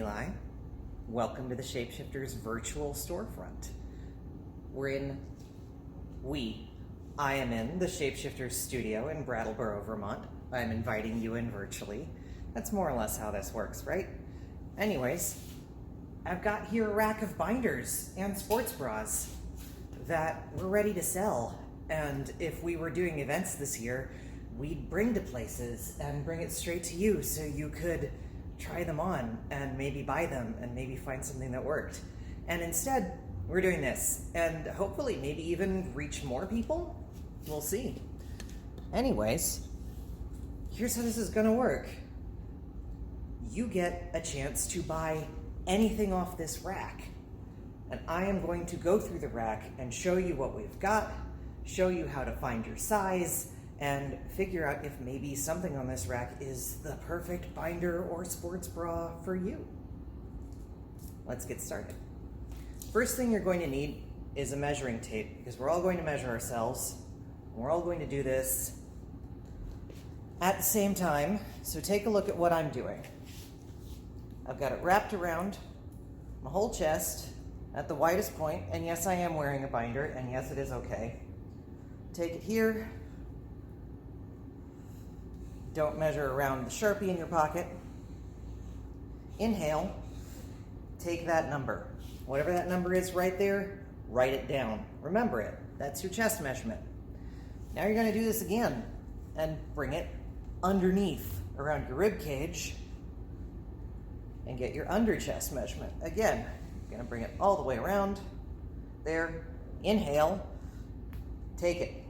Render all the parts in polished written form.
Eli. Welcome to the Shapeshifters virtual storefront. I am in the Shapeshifters studio in Brattleboro, Vermont. I'm inviting you in virtually. That's more or less how this works, right? Anyways, I've got here a rack of binders and sports bras that we're ready to sell. And if we were doing events this year, we'd bring to places and bring it straight to you so you could try them on and maybe buy them and maybe find something that worked. And instead, we're doing this and hopefully maybe even reach more people. We'll see. Anyways, here's how this is gonna work. You get a chance to buy anything off this rack. And I am going to go through the rack and show you what we've got, show you how to find your size, and figure out if maybe something on this rack is the perfect binder or sports bra for you. Let's get started. First thing you're going to need is a measuring tape, because we're all going to measure ourselves. And we're all going to do this at the same time. So take a look at what I'm doing. I've got it wrapped around my whole chest at the widest point, and yes, I am wearing a binder, and yes, it is okay. Take it here. Don't measure around the Sharpie in your pocket. Inhale, take that number. Whatever that number is right there, write it down. Remember it, that's your chest measurement. Now you're gonna do this again and bring it underneath around your rib cage and get your under chest measurement. Again, you're gonna bring it all the way around there. Inhale, take it.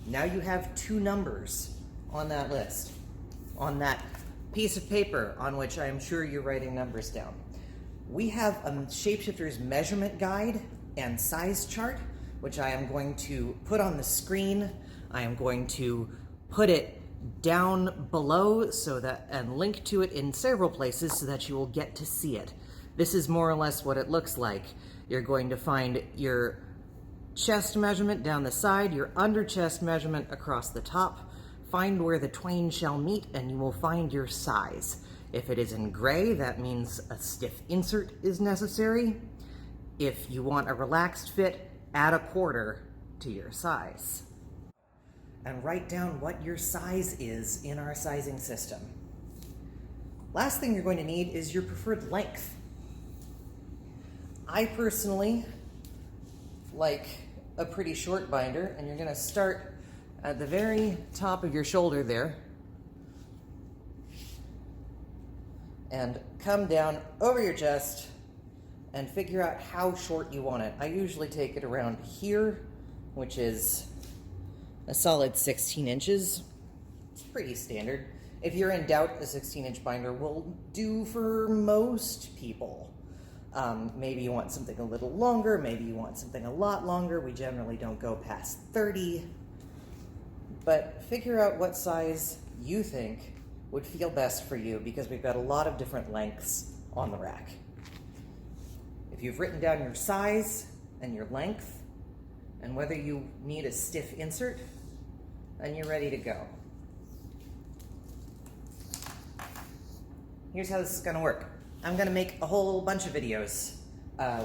Now you have two numbers on that list, on that piece of paper on which I am sure you're writing numbers down. We have a Shapeshifters measurement guide and size chart, which I am going to put on the screen. I am going to put it down below and link to it in several places so that you will get to see it. This is more or less what it looks like. You're going to find your chest measurement down the side, your under chest measurement across the top. Find where the twain shall meet and you will find your size. If it is in gray, that means a stiff insert is necessary. If you want a relaxed fit, add a quarter to your size. And write down what your size is in our sizing system. Last thing you're going to need is your preferred length. I personally like a pretty short binder, and you're gonna start at the very top of your shoulder there and come down over your chest and figure out how short you want it. I usually take it around here, which is a solid 16 inches. It's pretty standard. If you're in doubt, a 16-inch binder will do for most people. Maybe you want something a little longer, maybe you want something a lot longer. We generally don't go past 30. But figure out what size you think would feel best for you, because we've got a lot of different lengths on the rack. If you've written down your size and your length and whether you need a stiff insert, then you're ready to go. Here's how this is gonna work. I'm gonna make a whole bunch of videos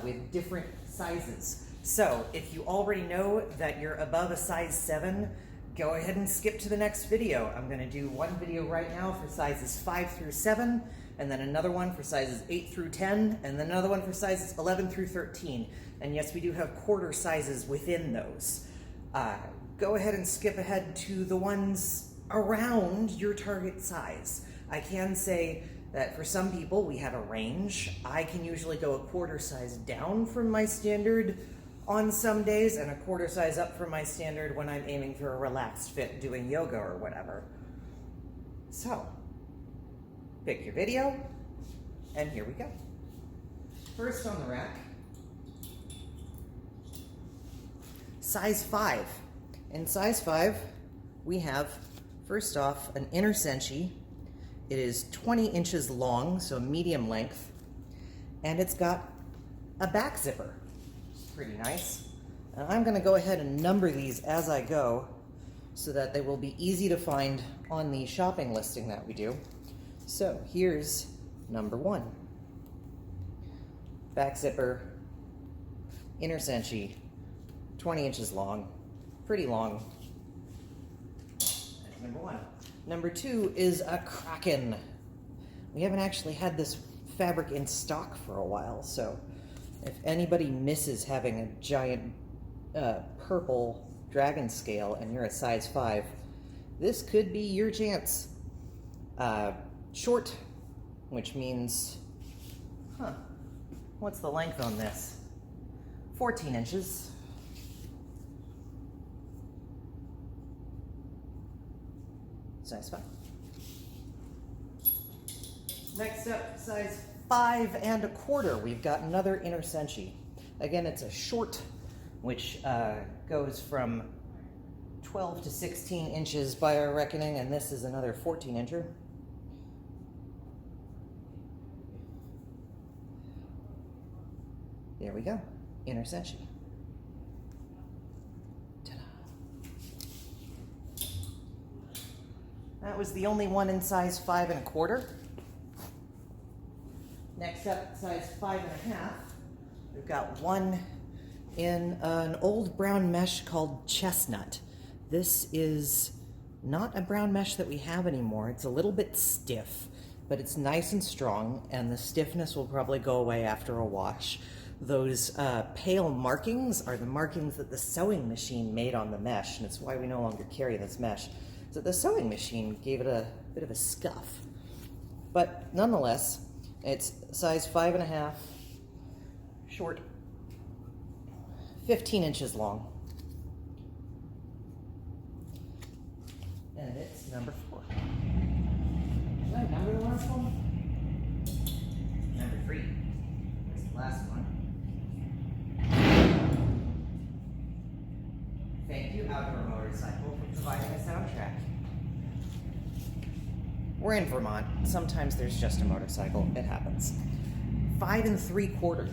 with different sizes. So if you already know that you're above a size 7, go ahead and skip to the next video. I'm gonna do one video right now for sizes 5 through 7, and then another one for sizes 8 through 10, and then another one for sizes 11 through 13. And yes, we do have quarter sizes within those. Go ahead and skip ahead to the ones around your target size. I can say that for some people, we have a range. I can usually go a quarter size down from my standard on some days and a quarter size up from my standard when I'm aiming for a relaxed fit doing yoga or whatever. So, pick your video, and here we go. First on the rack, size 5. In size 5, we have, first off, an inner cinchi. It is 20 inches long, so medium length, and it's got a back zipper. Pretty nice. And I'm gonna go ahead and number these as I go so that they will be easy to find on the shopping listing that we do. So here's number 1. back zipper, inner cinchi, 20 inches long, pretty long. That's number one. Number two is a Kraken. We haven't actually had this fabric in stock for a while, so if anybody misses having a giant purple dragon scale and you're a size 5, this could be your chance. Short, which means, what's the length on this? 14 inches. Size 5. Next up, size 5 1/4. We've got another inner cinchi. Again, it's a short, which goes from 12 to 16 inches by our reckoning, and this is another 14 incher. There we go, inner cinchi. Ta-da. That was the only one in size 5 1/4. Next up, size 5 1/2. We've got one in an old brown mesh called Chestnut. This is not a brown mesh that we have anymore. It's a little bit stiff, but it's nice and strong, and the stiffness will probably go away after a wash. Those pale markings are the markings that the sewing machine made on the mesh, and it's why we no longer carry this mesh. So the sewing machine gave it a bit of a scuff. But nonetheless, it's size 5 1/2, short, 15 inches long. And it's number 4. Did I number the last one? Number 3. That's the last one. Thank you, Outdoor Motorcycle, for providing a soundtrack. We're in Vermont. Sometimes there's just a motorcycle. It happens. 5 3/4.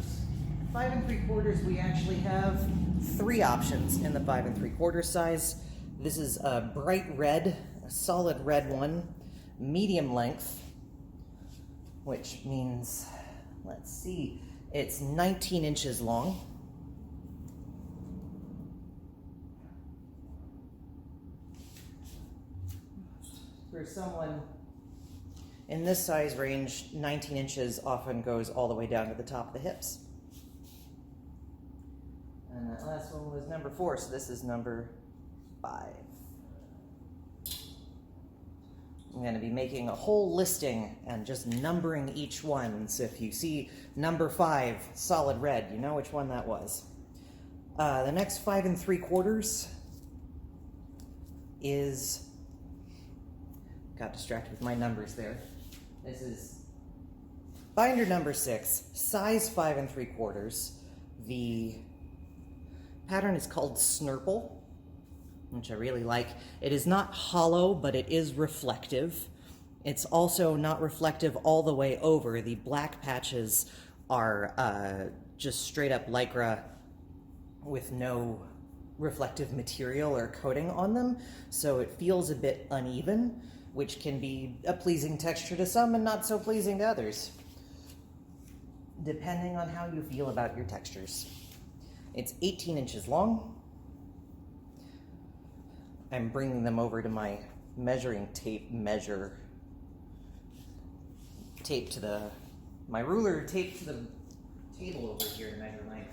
5 3/4, we actually have 3 options in the 5 3/4 size. This is a bright red, a solid red one, medium length, which means, let's see, it's 19 inches long. For someone in this size range, 19 inches often goes all the way down to the top of the hips. And that last one was number 4, so this is number 5. I'm going to be making a whole listing and just numbering each one. So if you see number 5, solid red, you know which one that was. The next 5 3/4 is, got distracted with my numbers there. This is binder number 6, size 5 3/4. The pattern is called Snurple, which I really like. It is not hollow, but it is reflective. It's also not reflective all the way over. The black patches are just straight up Lycra with no reflective material or coating on them, so it feels a bit uneven, which can be a pleasing texture to some and not so pleasing to others, depending on how you feel about your textures. It's 18 inches long. I'm bringing them over to my measuring tape my ruler taped to the table over here to measure length.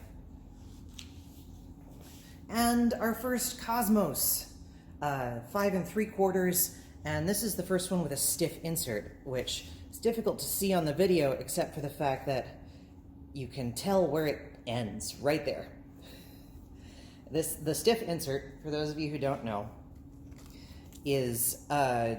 And our first Cosmos, 5 3/4, and this is the first one with a stiff insert, which is difficult to see on the video except for the fact that you can tell where it ends, right there. The stiff insert, for those of you who don't know, is a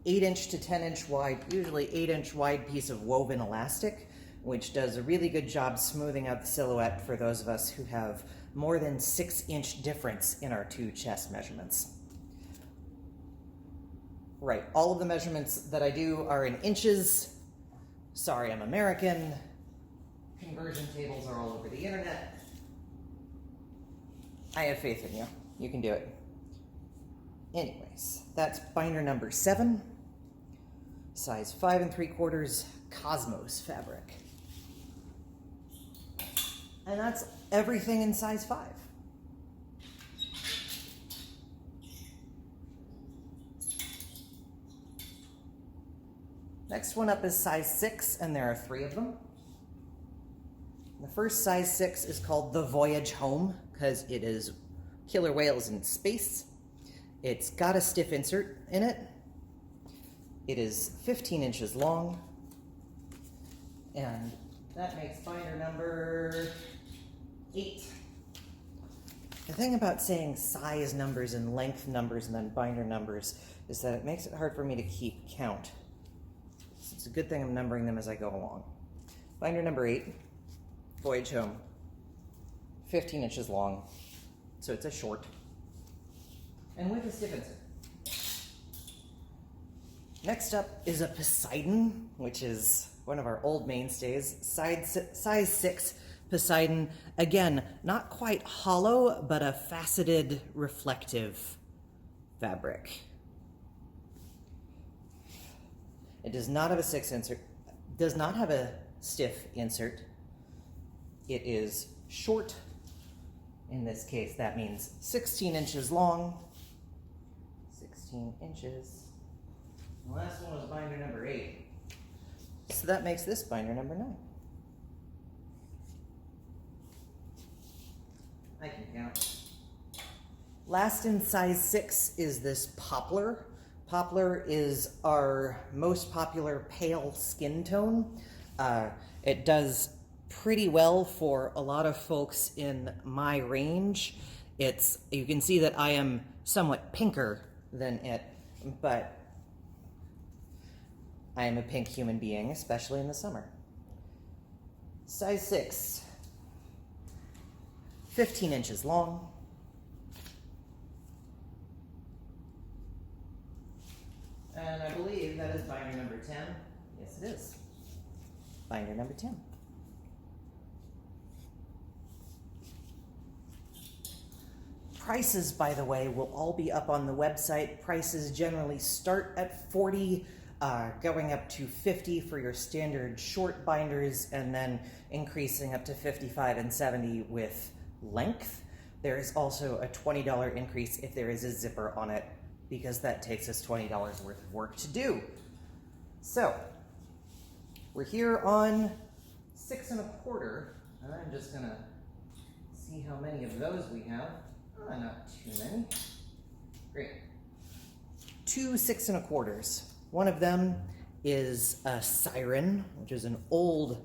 8-inch to 10-inch wide, usually 8-inch wide piece of woven elastic, which does a really good job smoothing out the silhouette for those of us who have more than 6-inch difference in our 2 chest measurements. Right, all of the measurements that I do are in inches. Sorry, I'm American. Conversion tables are all over the internet. I have faith in you. You can do it. Anyways, that's binder number 7, size 5 3/4 Cosmos fabric. And that's everything in size 5. Next one up is size 6, and there are 3 of them. The first size 6 is called the Voyage Home because it is killer whales in space. It's got a stiff insert in it. It is 15 inches long, and that makes binder number 8. The thing about saying size numbers and length numbers and then binder numbers is that it makes it hard for me to keep count. So it's a good thing I'm numbering them as I go along. Binder number 8, Voyage Home, 15 inches long, so it's a short, and with a stiff insert. Next up is a Poseidon, which is one of our old mainstays, size 6 Poseidon. Again, not quite hollow, but a faceted, reflective fabric. It does not have a 6 insert, does not have a stiff insert. It is short. In this case, that means 16 inches long. 16 inches. The last one was binder number 8. So that makes this binder number 9. I can count. Last in size 6 is this Poplar. Poplar is our most popular pale skin tone. It does pretty well for a lot of folks in my range. You can see that I am somewhat pinker than it, but I am a pink human being, especially in the summer. Size 6, 15 inches long. And I believe that is binder number 10. Yes, it is. Binder number 10. Prices, by the way, will all be up on the website. Prices generally start at $40, going up to $50 for your standard short binders, and then increasing up to $55 and $70 with length. There is also a $20 increase if there is a zipper on it, because that takes us $20 worth of work to do. So, we're here on 6 1/4, and I'm just gonna see how many of those we have. Not too many. Great. 2 6 1/4. One of them is a Siren, which is an old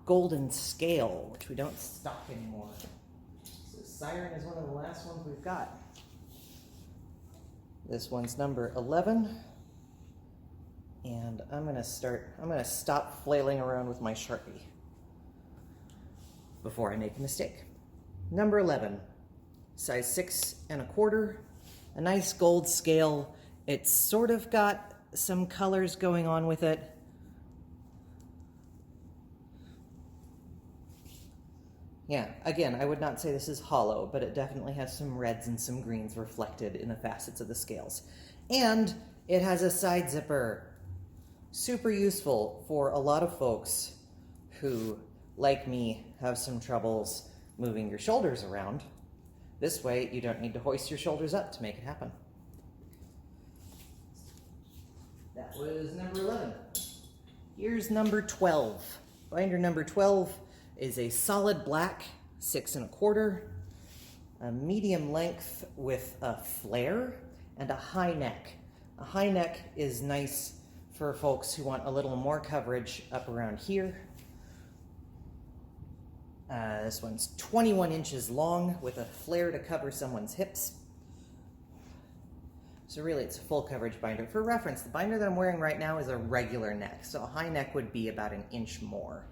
golden scale, which we don't stock anymore. So Siren is one of the last ones we've got. This one's number 11. And I'm gonna stop flailing around with my Sharpie before I make a mistake. Number 11. Size 6 1/4, a nice gold scale. It's sort of got some colors going on with it. Yeah, again, I would not say this is hollow, but it definitely has some reds and some greens reflected in the facets of the scales. And it has a side zipper. Super useful for a lot of folks who, like me, have some troubles moving your shoulders around. This way, you don't need to hoist your shoulders up to make it happen. That was number 11. Here's number 12. Binder number 12 is a solid black, 6 1/4, a medium length with a flare, and a high neck. A high neck is nice for folks who want a little more coverage up around here. This one's 21 inches long with a flare to cover someone's hips. So really it's a full coverage binder. For reference, the binder that I'm wearing right now is a regular neck, so a high neck would be about 1 inch more.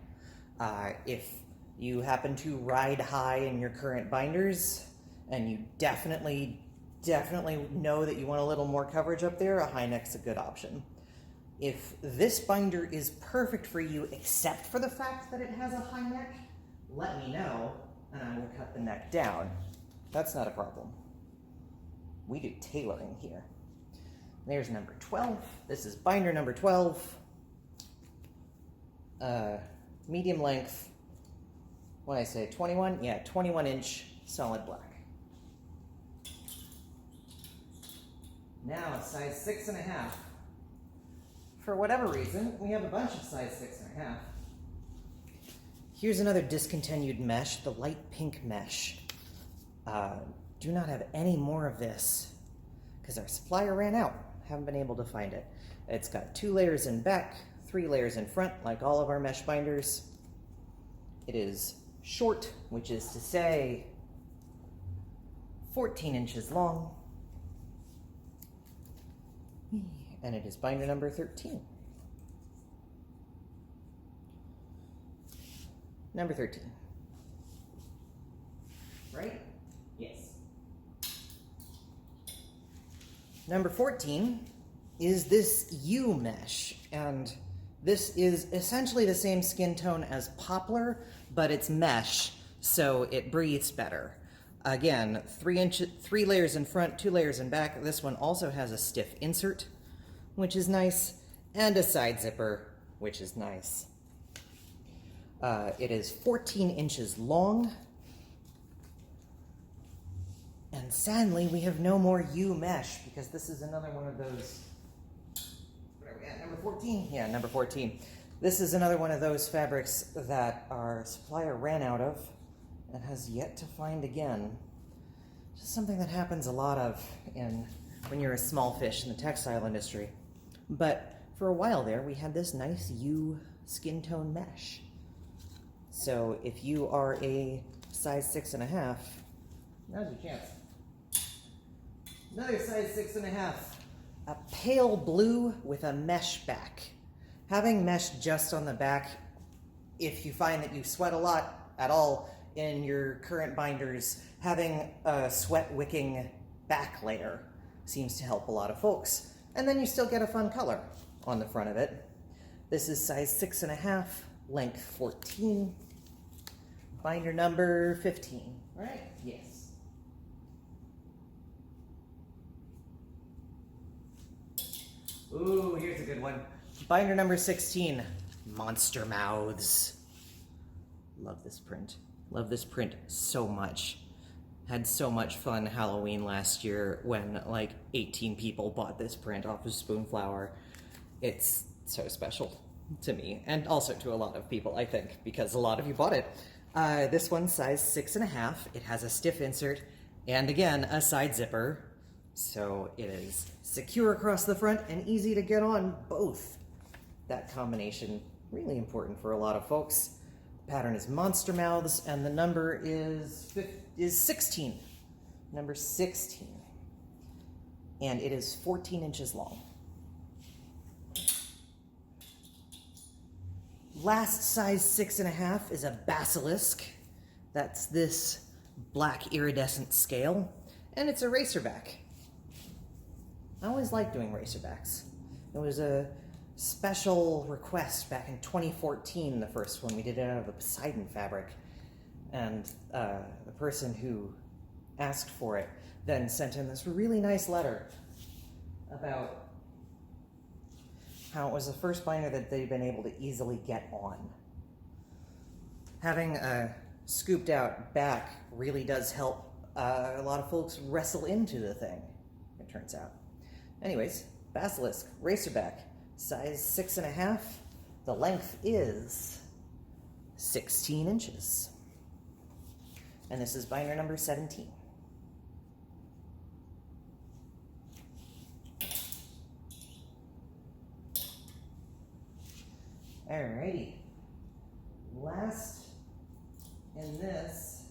If you happen to ride high in your current binders, and you definitely know that you want a little more coverage up there, a high neck's a good option. If this binder is perfect for you except for the fact that it has a high neck, let me know, and I will cut the neck down. That's not a problem. We do tailoring here. There's number 12. This is binder number 12. Medium length, What did I say, 21? Yeah, 21-inch solid black. Now, size 6.5. For whatever reason, we have a bunch of size 6.5. Here's another discontinued mesh, the light pink mesh. Do not have any more of this because our supplier ran out. Haven't been able to find it. It's got 2 layers in back, 3 layers in front, like all of our mesh binders. It is short, which is to say 14 inches long. And it is binder number 13. Number 13. Right? Yes. Number 14 is this U mesh, and this is essentially the same skin tone as poplar, but it's mesh, so it breathes better. Again, 3 layers in front, 2 layers in back. This one also has a stiff insert, which is nice, and a side zipper, which is nice. It is 14 inches long. And sadly, we have no more U mesh because this is another one of those. Where are we at? Number 14? Yeah, number 14. This is another one of those fabrics that our supplier ran out of and has yet to find again. Just something that happens a lot of when you're a small fish in the textile industry. But for a while there, we had this nice U skin tone mesh. So if you are a size 6.5, now's your chance. Another size 6.5, a pale blue with a mesh back. Having mesh just on the back, if you find that you sweat a lot at all in your current binders, having a sweat wicking back layer seems to help a lot of folks. And then you still get a fun color on the front of it. This is size 6.5, length 14, binder number 15, right? Yes. Ooh, here's a good one. Binder number 16, Monster Mouths. Love this print. Love this print so much. Had so much fun Halloween last year when like 18 people bought this print off of Spoonflower. It's so special to me, and also to a lot of people, I think, because a lot of you bought it. This one's size 6.5. It has a stiff insert, and again, a side zipper. So it is secure across the front and easy to get on both. That combination, really important for a lot of folks. The pattern is Monster Mouths, and the number is 16. Number 16. And it is 14 inches long. Last size 6.5 is a Basilisk. That's this black iridescent scale, and it's a racerback. I always liked doing racerbacks. It was a special request back in 2014, the first one. We did it out of a Poseidon fabric. And the person who asked for it then sent in this really nice letter about how it was the first binder that they'd been able to easily get on. Having a scooped out back really does help a lot of folks wrestle into the thing, it turns out. Anyways, Basilisk, racerback, size 6.5. The length is 16 inches. And this is binder number 17. Alrighty. Last in this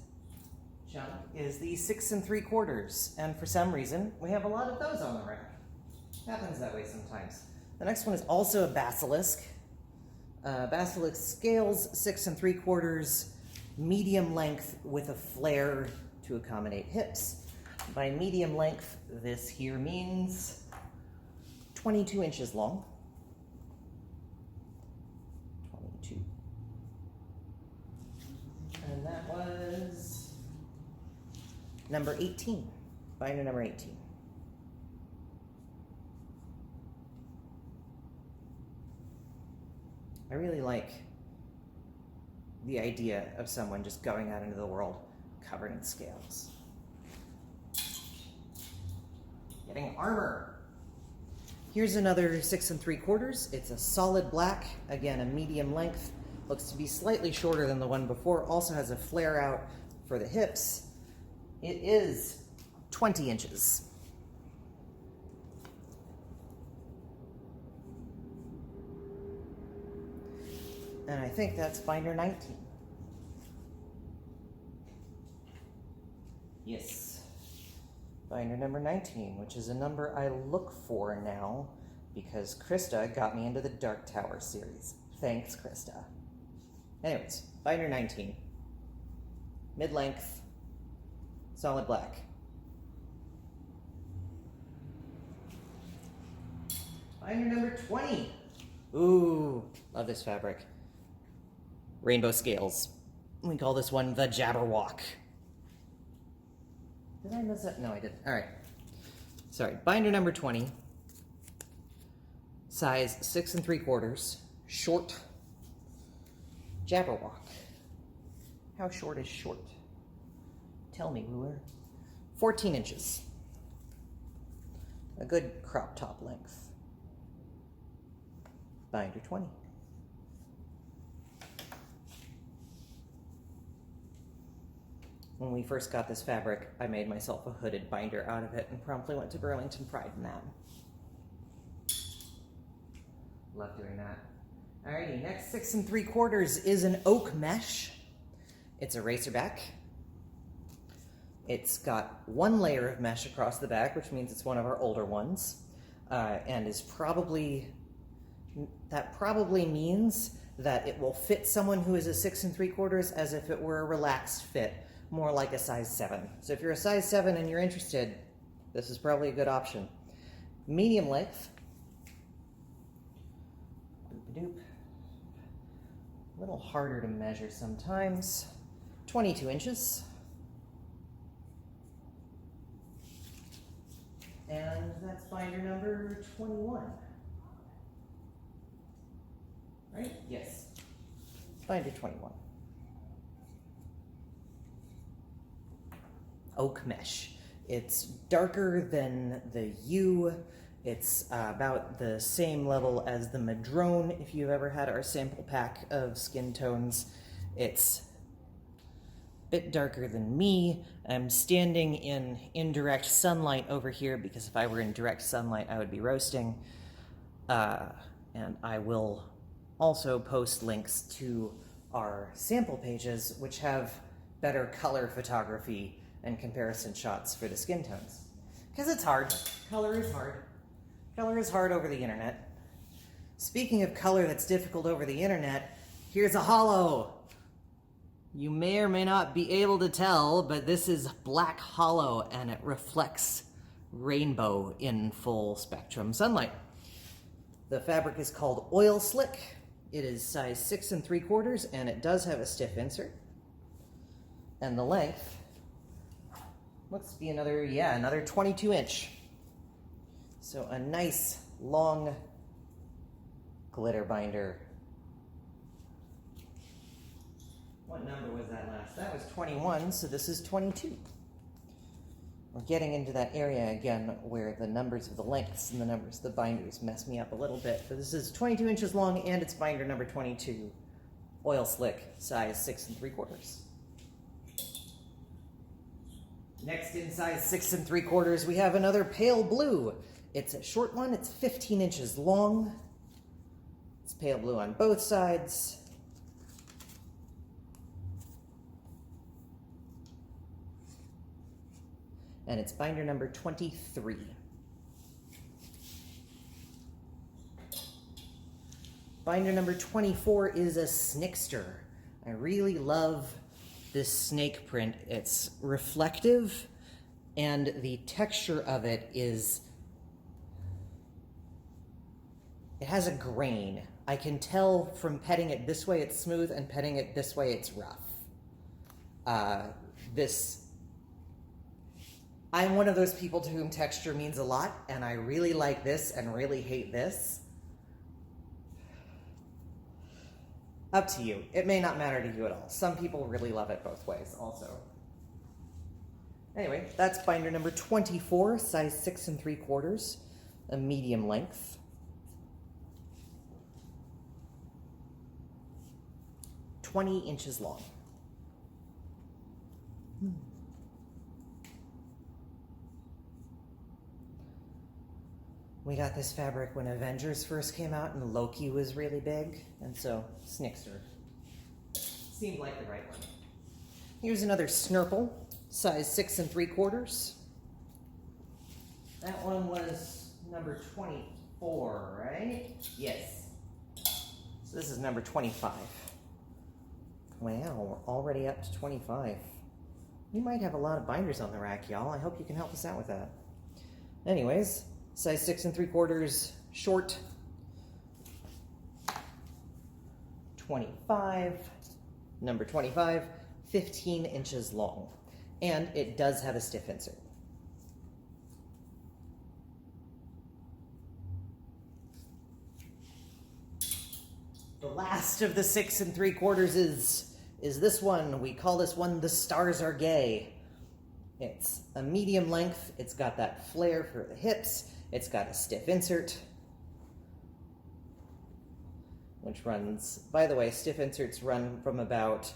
chunk is the 6 3/4, and for some reason we have a lot of those on the rack. Happens that way sometimes. The next one is also a Basilisk. Basilisk scales 6 3/4, medium length with a flare to accommodate hips. By medium length, this here means 22 inches long. 22. And that was number 18, binder number 18. I really like the idea of someone just going out into the world covered in scales. Getting armor. Here's another 6 3/4. It's a solid black, again a medium length. Looks to be slightly shorter than the one before. Also has a flare out for the hips. It is 20 inches. And I think that's binder 19. Yes. Binder number 19, which is a number I look for now because Krista got me into the Dark Tower series. Thanks, Krista. Anyways, binder 19. Mid-length, solid black. Binder number 20. Ooh, love this fabric. Rainbow scales. We call this one the Jabberwock. Did I miss it? No, I didn't. All right. Sorry. Binder number 20. Size 6 3/4. Short. Jabberwock. How short is short? Tell me, ruler. 14 inches. A good crop top length. Binder 20. When we first got this fabric, I made myself a hooded binder out of it and promptly went to Burlington Pride in that. Love doing that. Alrighty, next 6 3/4 is an oak mesh. It's a racerback. It's got one layer of mesh across the back, which means it's one of our older ones, and is probably means that it will fit someone who is a 6 3/4 as if it were a relaxed fit, more like a size 7. So if you're a size 7 and you're interested, this is probably a good option. Medium length. Doop-a-doop. A little harder to measure sometimes. 22 inches. And that's binder number 21. Right? Yes. Binder 21. Oak mesh. It's darker than the U. It's about the same level as the Madrone, if you've ever had our sample pack of skin tones. It's a bit darker than me. I'm standing in indirect sunlight over here because if I were in direct sunlight, I would be roasting. And I will also post links to our sample pages, which have better color photography and comparison shots for the skin tones. Because it's hard. Color is hard. Color is hard over the internet. Speaking of color that's difficult over the internet, here's a hollow. You may or may not be able to tell, but this is black hollow and it reflects rainbow in full spectrum sunlight. The fabric is called Oil Slick. It is size 6 3/4 and it does have a stiff insert. And the length looks to be another 22 inch. So a nice long glitter binder. What number was that last? That was 21, so this is 22. We're getting into that area again where the numbers of the lengths and the numbers of the binders mess me up a little bit. But this is 22 inches long and it's binder number 22. Oil Slick, size 6 3/4. Next in size 6 3/4, we have another pale blue. It's a short one, it's 15 inches long. It's pale blue on both sides. And it's binder number 23. Binder number 24 is a Snickster. I really love this snake print. It's reflective and the texture of it has a grain. I can tell from petting it this way it's smooth and petting it this way it's rough. I'm one of those people to whom texture means a lot, and I really like this and really hate this. Up to you. It may not matter to you at all. Some people really love it both ways also. Anyway, that's binder number 24, size 6 3/4, a medium length. "20" long. We got this fabric when Avengers first came out and Loki was really big, and so Snixter seemed like the right one. Here's another Snurple, size 6 3/4. That one was number 24, right? Yes. So this is number 25. Wow, we're already up to 25. We might have a lot of binders on the rack, y'all. I hope you can help us out with that. Anyways, size 6 3/4, short, 25, number 25, 15 inches long. And it does have a stiff insert. The last of the 6 3/4 is this one. We call this one the Stars Are Gay. It's a medium length. It's got that flare for the hips. It's got a stiff insert, which runs, by the way, stiff inserts run from about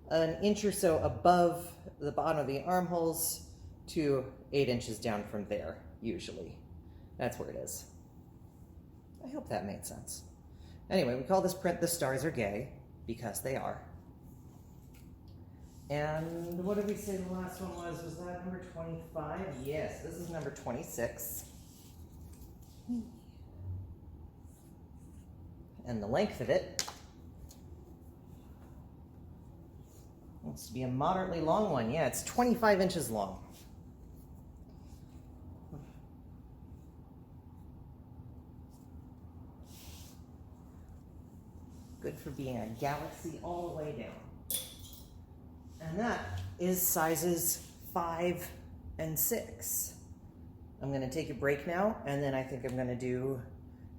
an inch or so above the bottom of the armholes to 8 inches down from there, usually. That's where it is. I hope that made sense. Anyway, we call this print The Stars Are Gay, because they are. And what did we say the last one was? Was that number 25? Yes, this is number 26. And the length of it wants to be a moderately long one. Yeah, it's 25 inches long. Good for being a galaxy all the way down. And that is sizes 5 and 6. I'm going to take a break now, and then I think I'm going to do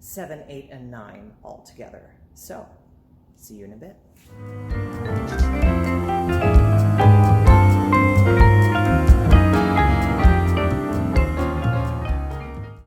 7, 8, and 9 all together. So, see you in a bit.